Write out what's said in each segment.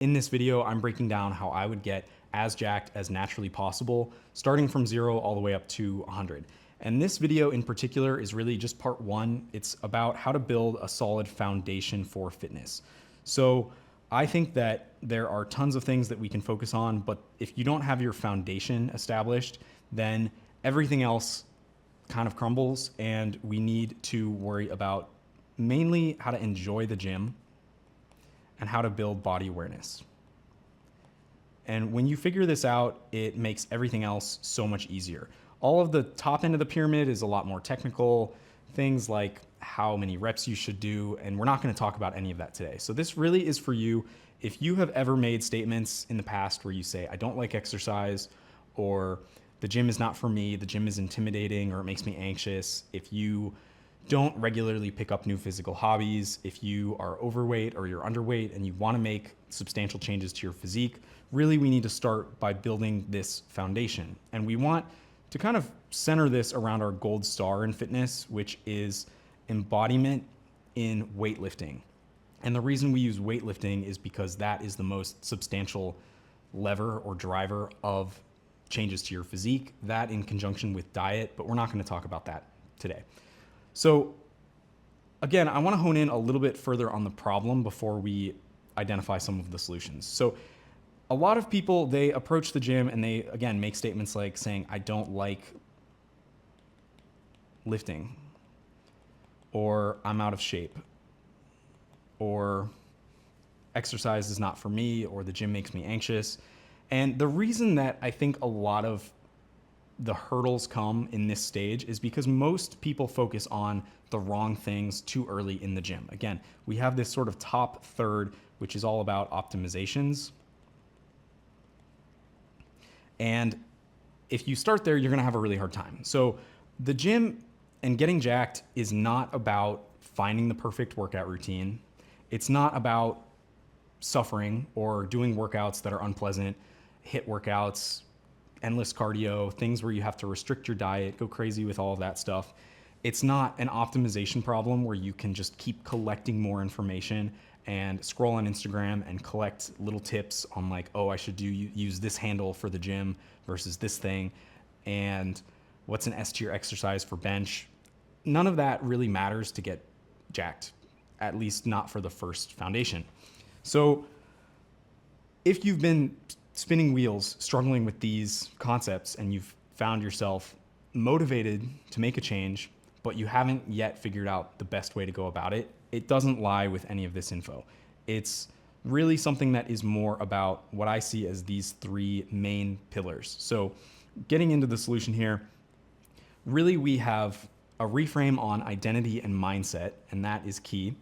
In this video, I'm breaking down how I would get as jacked as naturally possible, starting from 0 all the way up to 100. And this video in particular is really just part 1. It's about how to build a solid foundation for fitness. So I think that there are tons of things that we can focus on, but if you don't have your foundation established, then everything else kind of crumbles, and we need to worry about mainly how to enjoy the gym and how to build body awareness. And when you figure this out, it makes everything else so much easier. All of the top end of the pyramid is a lot more technical, things like how many reps you should do, and we're not going to talk about any of that today. So this really is for you if you have ever made statements in the past where you say, I don't like exercise, or the gym is not for me, the gym is intimidating, or it makes me anxious. If you don't regularly pick up new physical hobbies, if you are overweight or you're underweight and you want to make substantial changes to your physique, really we need to start by building this foundation. And we want to kind of center this around our gold star in fitness, which is embodiment in weightlifting. And the reason we use weightlifting is because that is the most substantial lever or driver of changes to your physique, that in conjunction with diet, but we're not going to talk about that today. So again, I want to hone in a little bit further on the problem before we identify some of the solutions. So a lot of people, they approach the gym and they, again, make statements like saying, I don't like lifting, or I'm out of shape, or exercise is not for me, or the gym makes me anxious. And the reason that I think a lot of the hurdles come in this stage is because most people focus on the wrong things too early in the gym. Again, we have this sort of top third, which is all about optimizations. And if you start there, you're going to have a really hard time. So the gym and getting jacked is not about finding the perfect workout routine. It's not about suffering or doing workouts that are unpleasant, HIIT workouts, endless cardio, things where you have to restrict your diet, go crazy with all of that stuff. It's not an optimization problem where you can just keep collecting more information and scroll on Instagram and collect little tips on like, oh, I should use this handle for the gym versus this thing, and what's an S tier exercise for bench. None of that really matters to get jacked, at least not for the first foundation. So if you've been spinning wheels, struggling with these concepts, and you've found yourself motivated to make a change, but you haven't yet figured out the best way to go about it, it doesn't lie with any of this info. It's really something that is more about what I see as these 3 main pillars. So getting into the solution here, really we have a reframe on identity and mindset, and that is key.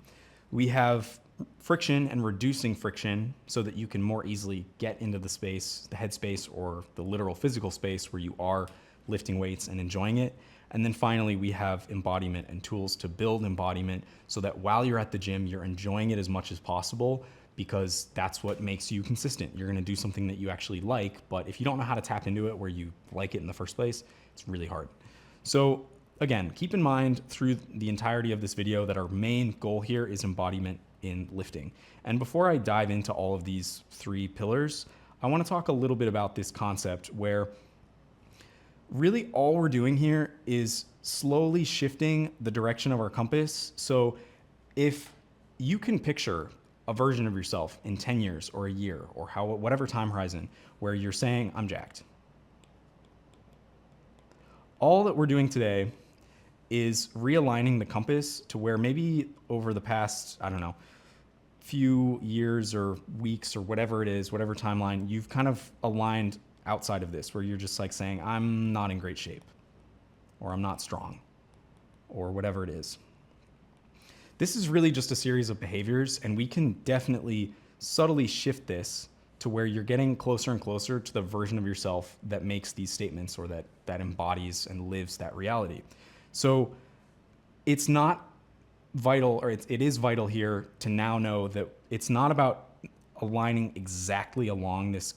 We have friction and reducing friction so that you can more easily get into the space, the headspace, or the literal physical space where you are lifting weights and enjoying it. And then finally, we have embodiment and tools to build embodiment so that while you're at the gym, you're enjoying it as much as possible, because that's what makes you consistent. You're going to do something that you actually like, but if you don't know how to tap into it where you like it in the first place, it's really hard. So again, keep in mind through the entirety of this video that our main goal here is embodiment in lifting. And before I dive into all of these 3 pillars, I want to talk a little bit about this concept where really all we're doing here is slowly shifting the direction of our compass. So if you can picture a version of yourself in 10 years or a year or whatever time horizon where you're saying, I'm jacked. All that we're doing today is realigning the compass to where maybe over the past, I don't know, few years or weeks or whatever it is, whatever timeline, you've kind of aligned outside of this, where you're just like saying, I'm not in great shape, or I'm not strong, or whatever it is. This is really just a series of behaviors, and we can definitely subtly shift this to where you're getting closer and closer to the version of yourself that makes these statements, or that embodies and lives that reality. So it's not vital, or it is vital here to now know that it's not about aligning exactly along this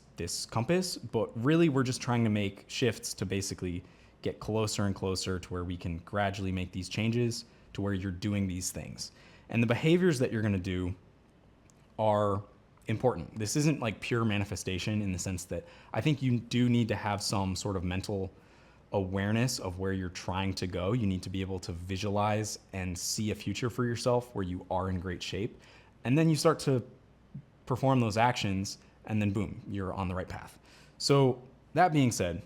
compass, but really we're just trying to make shifts to basically get closer and closer to where we can gradually make these changes to where you're doing these things. And the behaviors that you're going to do are important. This isn't like pure manifestation in the sense that I think you do need to have some sort of mental awareness of where you're trying to go. You need to be able to visualize and see a future for yourself where you are in great shape. And then you start to perform those actions, and then boom, you're on the right path. So, that being said,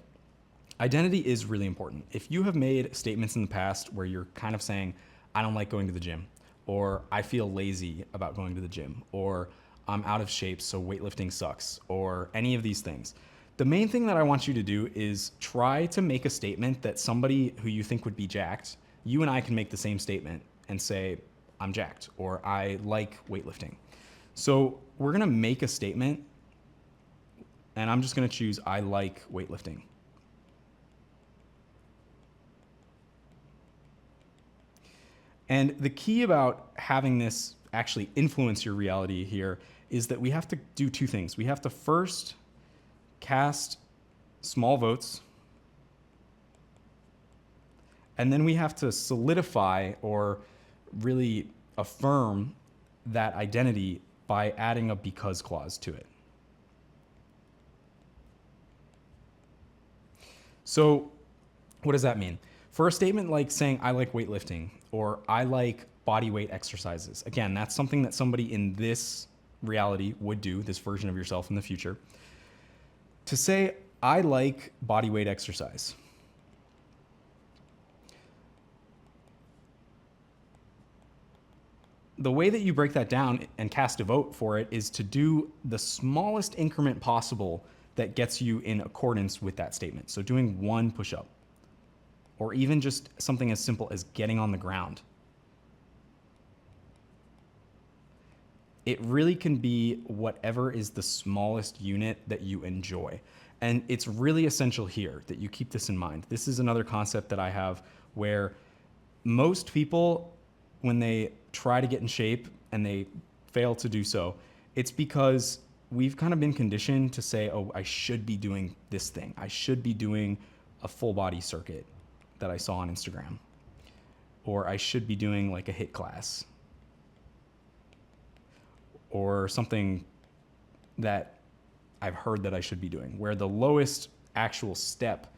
identity is really important. If you have made statements in the past where you're kind of saying, I don't like going to the gym, or I feel lazy about going to the gym, or I'm out of shape, so weightlifting sucks, or any of these things, the main thing that I want you to do is try to make a statement that somebody who you think would be jacked, you and I can make the same statement and say, I'm jacked, or I like weightlifting. So we're gonna make a statement, and I'm just gonna choose I like weightlifting. And the key about having this actually influence your reality here is that we have to do two things. We have to first cast small votes, and then we have to solidify or really affirm that identity by adding a because clause to it. So what does that mean? For a statement like saying, I like weightlifting, or I like body weight exercises, again, that's something that somebody in this reality would do, this version of yourself in the future. To say, I like body weight exercise, the way that you break that down and cast a vote for it is to do the smallest increment possible that gets you in accordance with that statement. So doing one push-up, or even just something as simple as getting on the ground. It really can be whatever is the smallest unit that you enjoy. And it's really essential here that you keep this in mind. This is another concept that I have where most people, when they try to get in shape and they fail to do so, it's because we've kind of been conditioned to say, oh, I should be doing this thing. I should be doing a full body circuit that I saw on Instagram. Or I should be doing like a HIIT class. Or something that I've heard that I should be doing, where the lowest actual step,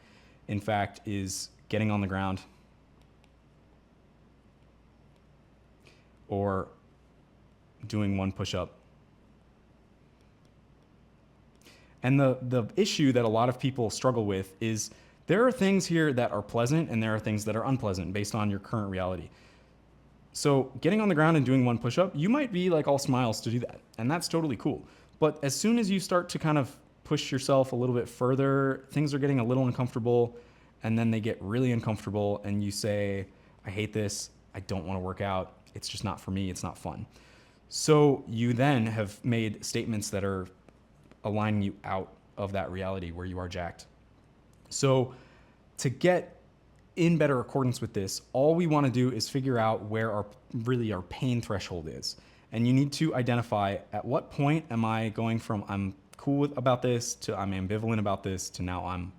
in fact, is getting on the ground or doing one push-up. And the issue that a lot of people struggle with is there are things here that are pleasant and there are things that are unpleasant based on your current reality. So getting on the ground and doing one push-up, you might be like all smiles to do that, and that's totally cool. But as soon as you start to kind of push yourself a little bit further, things are getting a little uncomfortable, and then they get really uncomfortable, and you say, I hate this, I don't want to work out, it's just not for me, it's not fun. So you then have made statements that are aligning you out of that reality where you are jacked. So to get in better accordance with this, all we want to do is figure out where our pain threshold is. And you need to identify at what point am I going from I'm cool about this to I'm ambivalent about this to now I'm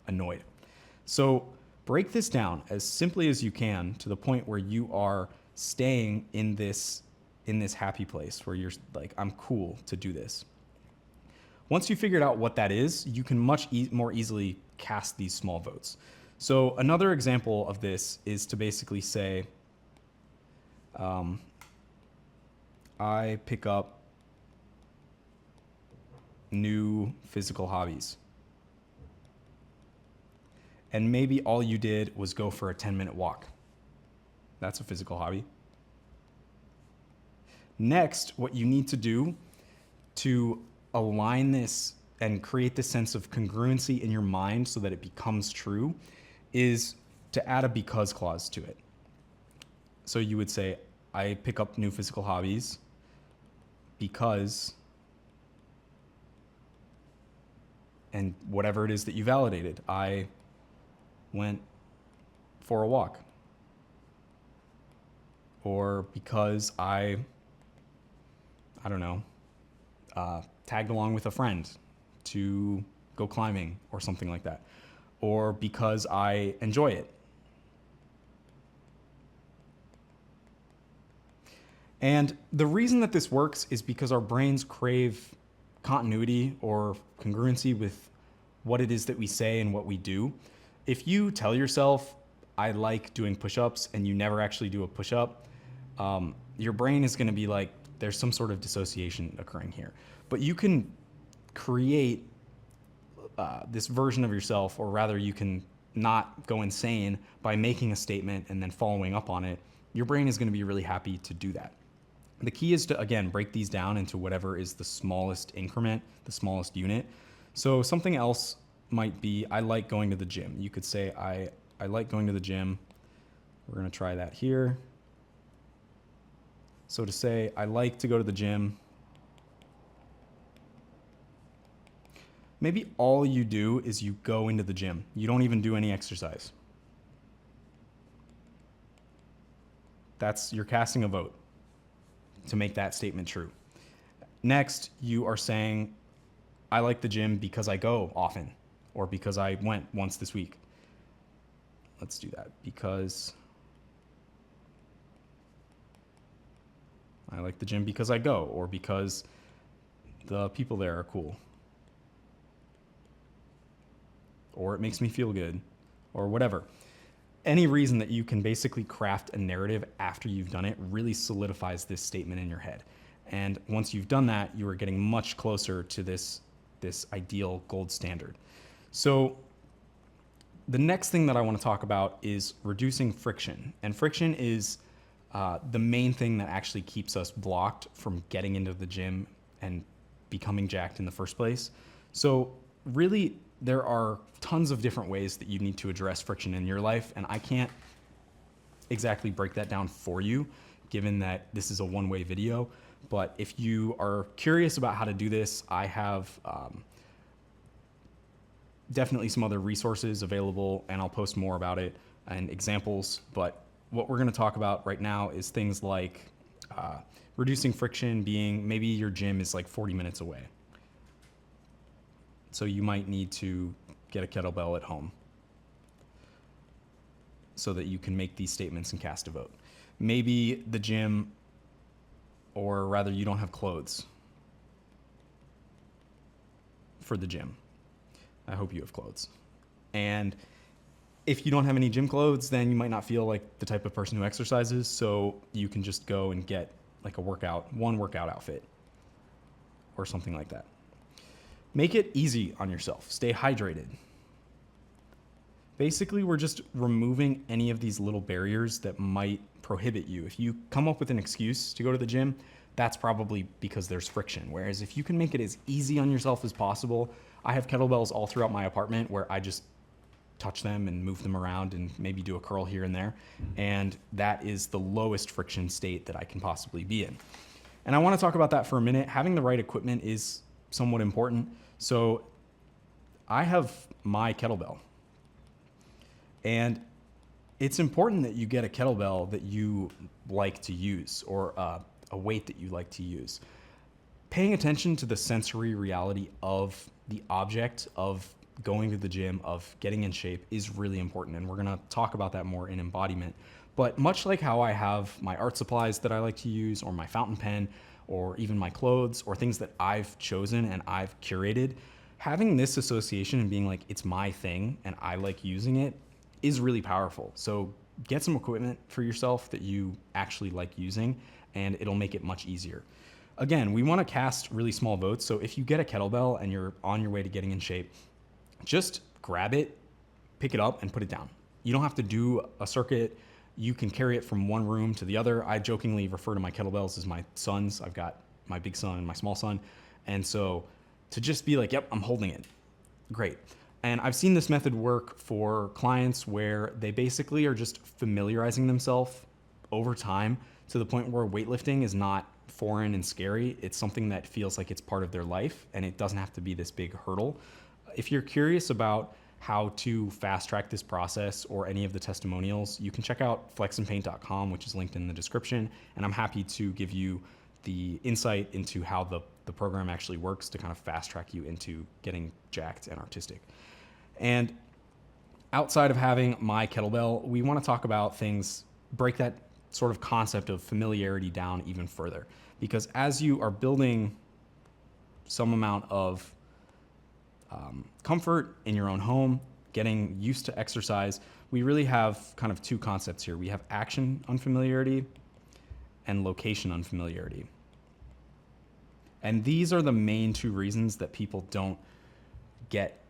annoyed. So break this down as simply as you can to the point where you are staying in this happy place where you're like, I'm cool to do this. Once you figured out what that is, you can much more easily cast these small votes. So another example of this is to basically say, I pick up new physical hobbies. And maybe all you did was go for a 10-minute walk. That's a physical hobby. Next, what you need to do to align this and create this sense of congruency in your mind so that it becomes true is to add a because clause to it. So you would say, I pick up new physical hobbies because, and whatever it is that you validated, I went for a walk. Or because I don't know, tagged along with a friend to go climbing or something like that. Or because I enjoy it. And the reason that this works is because our brains crave continuity or congruency with what it is that we say and what we do. If you tell yourself, I like doing push ups, and you never actually do a push up, your brain is going to be like, there's some sort of dissociation occurring here. But you can create this version of yourself, or rather, you can not go insane by making a statement and then following up on it. Your brain is going to be really happy to do that. The key is to, again, break these down into whatever is the smallest increment, the smallest unit. So something else might be, I like going to the gym. You could say, I like going to the gym. We're going to try that here. So to say, I like to go to the gym, maybe all you do is you go into the gym. You don't even do any exercise. You're casting a vote to make that statement true. Next, you are saying, I like the gym because I go often, or because I went once this week. Let's do that. Because I like the gym because I go, or because the people there are cool, or it makes me feel good, or whatever. Any reason that you can basically craft a narrative after you've done it really solidifies this statement in your head. And once you've done that, you are getting much closer to this ideal gold standard. So the next thing that I want to talk about is reducing friction. And friction is the main thing that actually keeps us blocked from getting into the gym and becoming jacked in the first place. So really, there are tons of different ways that you need to address friction in your life, and I can't exactly break that down for you, given that this is a one-way video. But if you are curious about how to do this, I have definitely some other resources available, and I'll post more about it and examples. But what we're going to talk about right now is things like reducing friction, being maybe your gym is like 40 minutes away. So you might need to get a kettlebell at home so that you can make these statements and cast a vote. Maybe the gym, or rather you don't have clothes for the gym. I hope you have clothes. And if you don't have any gym clothes, then you might not feel like the type of person who exercises, so you can just go and get like one workout outfit or something like that. Make it easy on yourself. Stay hydrated. Basically, we're just removing any of these little barriers that might prohibit you. If you come up with an excuse to go to the gym, that's probably because there's friction. Whereas if you can make it as easy on yourself as possible, I have kettlebells all throughout my apartment where I just touch them and move them around and maybe do a curl here and there. And that is the lowest friction state that I can possibly be in. And I want to talk about that for a minute. Having the right equipment is somewhat important. So I have my kettlebell, and it's important that you get a kettlebell that you like to use, or a weight that you like to use. Paying attention to the sensory reality of the object of going to the gym, of getting in shape, is really important. And we're going to talk about that more in embodiment. But much like how I have my art supplies that I like to use, or my fountain pen, or even my clothes, or things that I've chosen and I've curated, having this association and being like, it's my thing and I like using it, is really powerful. So get some equipment for yourself that you actually like using, and it'll make it much easier. Again, we want to cast really small votes. So if you get a kettlebell and you're on your way to getting in shape, just grab it, pick it up, and put it down. You don't have to do a circuit. You can carry it from one room to the other. I jokingly refer to my kettlebells as my sons. I've got my big son and my small son. And so to just be like, yep, I'm holding it. Great. And I've seen this method work for clients where they basically are just familiarizing themselves over time to the point where weightlifting is not foreign and scary. It's something that feels like it's part of their life, and it doesn't have to be this big hurdle. If you're curious about how to fast track this process or any of the testimonials, you can check out flexandpaint.com, which is linked in the description. And I'm happy to give you the insight into how the program actually works to kind of fast track you into getting jacked and artistic. And outside of having my kettlebell, we want to talk about things, break that sort of concept of familiarity down even further. Because as you are building some amount of comfort in your own home, getting used to exercise, we really have kind of two concepts here. We have action unfamiliarity and location unfamiliarity. And these are the main two reasons that people don't get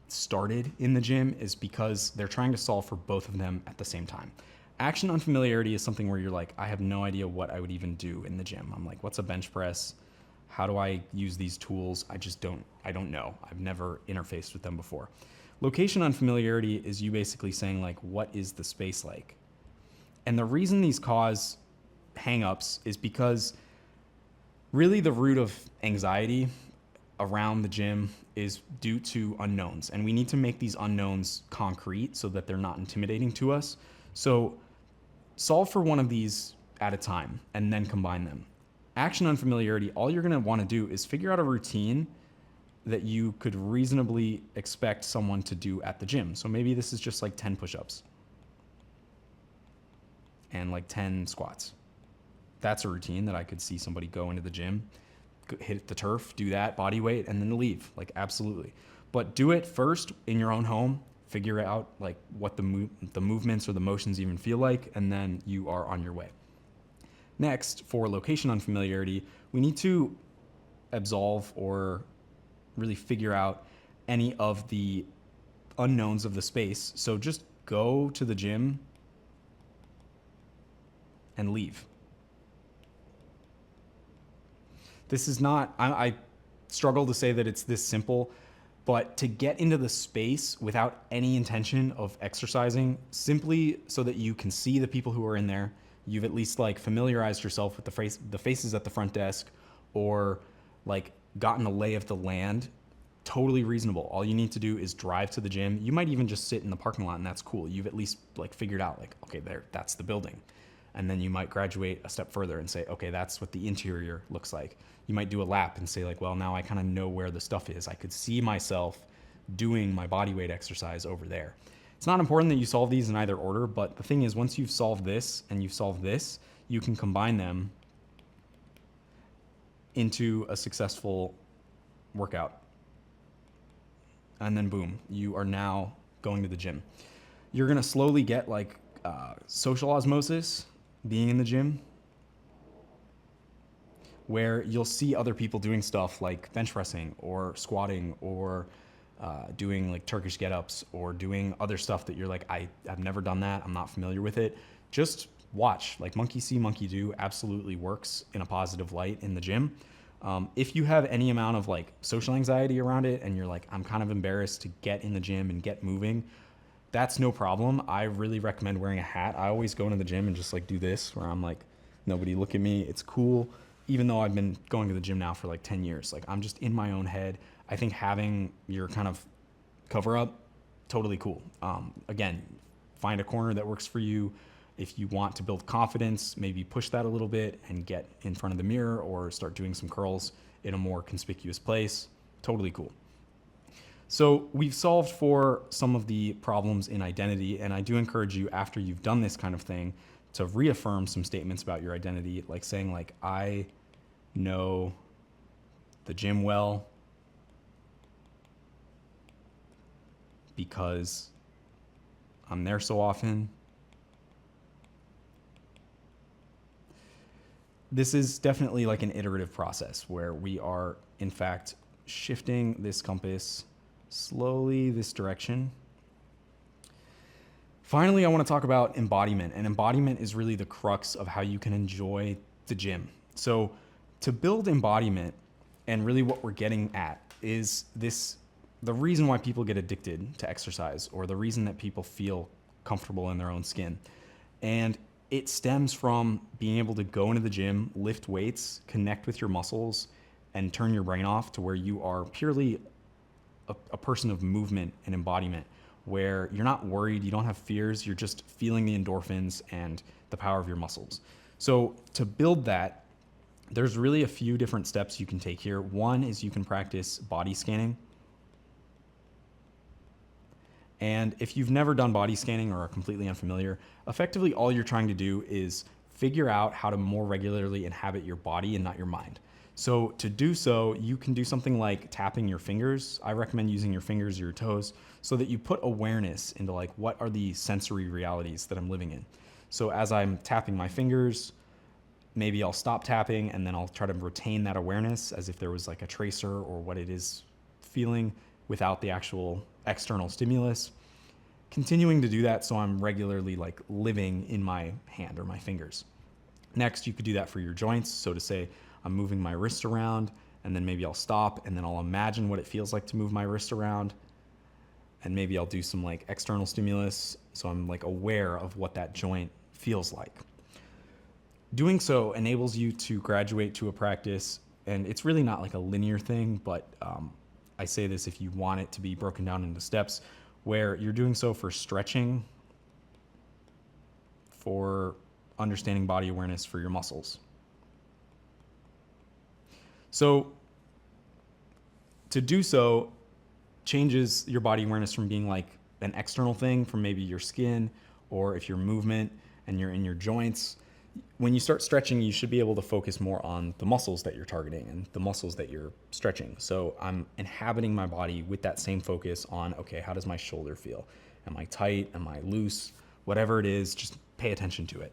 started in the gym, is because they're trying to solve for both of them at the same time. Action unfamiliarity is something where you're like, I have no idea what I would even do in the gym. I'm like, what's a bench press? How do I use these tools? I don't know. I've never interfaced with them before. Location unfamiliarity is you basically saying like, what is the space like? And the reason these cause hangups is because really the root of anxiety around the gym is due to unknowns. And we need to make these unknowns concrete so that they're not intimidating to us. So solve for one of these at a time and then combine them. Action unfamiliarity, all you're gonna wanna do is figure out a routine that you could reasonably expect someone to do at the gym. So maybe this is just like 10 push-ups and like 10 squats. That's a routine that I could see somebody go into the gym, hit the turf, do that, body weight, and then leave. Like, absolutely. But do it first in your own home, figure out like what the movements or the motions even feel like, and then you are on your way. Next, for location unfamiliarity, we need to absolve or really figure out any of the unknowns of the space. So just go to the gym and leave. This is not, I struggle to say that it's this simple, but to get into the space without any intention of exercising, simply so that you can see the people who are in there, you've at least like familiarized yourself with the faces at the front desk, or like gotten a lay of the land, totally reasonable. All you need to do is drive to the gym. You might even just sit in the parking lot and that's cool. You've at least like figured out like, okay, that's the building. And then you might graduate a step further and say, okay, that's what the interior looks like. You might do a lap and say like, well, now I kind of know where the stuff is. I could see myself doing my body weight exercise over there. It's not important that you solve these in either order, but the thing is, once you've solved this and you've solved this, you can combine them into a successful workout. And then boom, you are now going to the gym. You're gonna slowly get like social osmosis being in the gym, where you'll see other people doing stuff like bench pressing or squatting or doing like Turkish get-ups or doing other stuff that you're like, I've never done that, I'm not familiar with it. Just watch, like monkey see, monkey do absolutely works in a positive light in the gym. If you have any amount of like social anxiety around it and you're like, I'm kind of embarrassed to get in the gym and get moving, that's no problem. I really recommend wearing a hat. I always go into the gym and just like do this, where I'm like, nobody look at me, it's cool. Even though I've been going to the gym now for like 10 years, like I'm just in my own head. I think having your kind of cover up, totally cool. Again, find a corner that works for you. If you want to build confidence, maybe push that a little bit and get in front of the mirror or start doing some curls in a more conspicuous place. Totally cool. So we've solved for some of the problems in identity, and I do encourage you, after you've done this kind of thing, to reaffirm some statements about your identity, like saying like, I know the gym well because I'm there so often. This is definitely like an iterative process where we are, in fact, shifting this compass slowly this direction. Finally, I want to talk about embodiment, and embodiment is really the crux of how you can enjoy the gym. So to build embodiment, and really what we're getting at is this, the reason why people get addicted to exercise, or the reason that people feel comfortable in their own skin. And it stems from being able to go into the gym, lift weights, connect with your muscles, and turn your brain off to where you are purely a person of movement and embodiment, where you're not worried, you don't have fears, you're just feeling the endorphins and the power of your muscles. So to build that, there's really a few different steps you can take here. One is you can practice body scanning. And if you've never done body scanning or are completely unfamiliar, effectively all you're trying to do is figure out how to more regularly inhabit your body and not your mind. So to do so, you can do something like tapping your fingers. I recommend using your fingers or your toes so that you put awareness into like, what are the sensory realities that I'm living in? So as I'm tapping my fingers, maybe I'll stop tapping and then I'll try to retain that awareness as if there was like a tracer or what it is feeling without the actual external stimulus. Continuing to do that so I'm regularly like living in my hand or my fingers. Next, you could do that for your joints. So to say, I'm moving my wrist around and then maybe I'll stop and then I'll imagine what it feels like to move my wrist around. And maybe I'll do some like external stimulus so I'm like aware of what that joint feels like. Doing so enables you to graduate to a practice, and it's really not like a linear thing, but I say this if you want it to be broken down into steps, where you're doing so for stretching, for understanding body awareness for your muscles. So to do so changes your body awareness from being like an external thing from maybe your skin, or if you're movement and you're in your joints. When you start stretching, you should be able to focus more on the muscles that you're targeting and the muscles that you're stretching. So I'm inhabiting my body with that same focus on, okay, how does my shoulder feel? Am I tight? Am I loose? Whatever it is, just pay attention to it.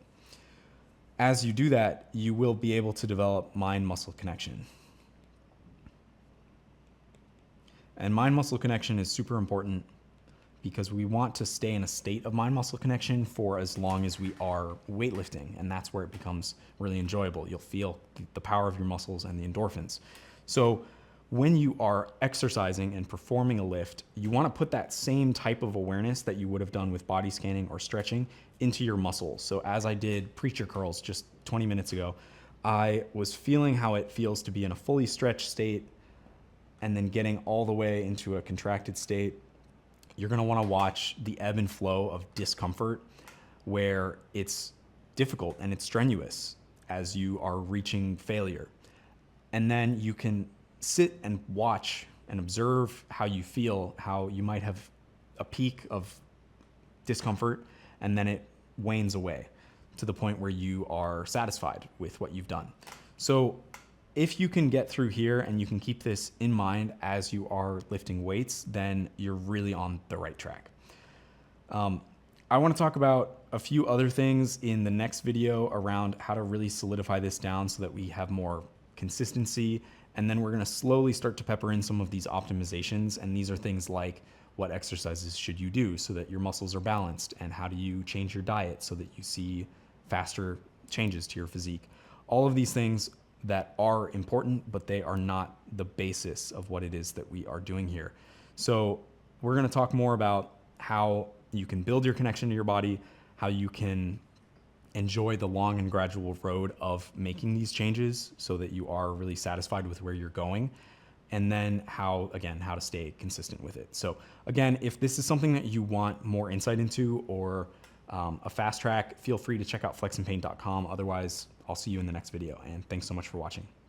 As you do that, you will be able to develop mind-muscle connection. And mind-muscle connection is super important because we want to stay in a state of mind-muscle connection for as long as we are weightlifting, and that's where it becomes really enjoyable. You'll feel the power of your muscles and the endorphins. So when you are exercising and performing a lift, you want to put that same type of awareness that you would have done with body scanning or stretching into your muscles. So as I did preacher curls just 20 minutes ago, I was feeling how it feels to be in a fully stretched state and then getting all the way into a contracted state. You're going to want to watch the ebb and flow of discomfort where it's difficult and it's strenuous as you are reaching failure. And then you can sit and watch and observe how you feel, how you might have a peak of discomfort and then it wanes away to the point where you are satisfied with what you've done. So if you can get through here and you can keep this in mind as you are lifting weights, then you're really on the right track. I want to talk about a few other things in the next video around how to really solidify this down so that we have more consistency. And then we're going to slowly start to pepper in some of these optimizations. And these are things like, what exercises should you do so that your muscles are balanced? And how do you change your diet so that you see faster changes to your physique? All of these things that are important, but they are not the basis of what it is that we are doing here. So we're going to talk more about how you can build your connection to your body, how you can enjoy the long and gradual road of making these changes so that you are really satisfied with where you're going, and then how to stay consistent with it. So again, if this is something that you want more insight into or a fast track, feel free to check out flexandpain.com. Otherwise, I'll see you in the next video, and thanks so much for watching.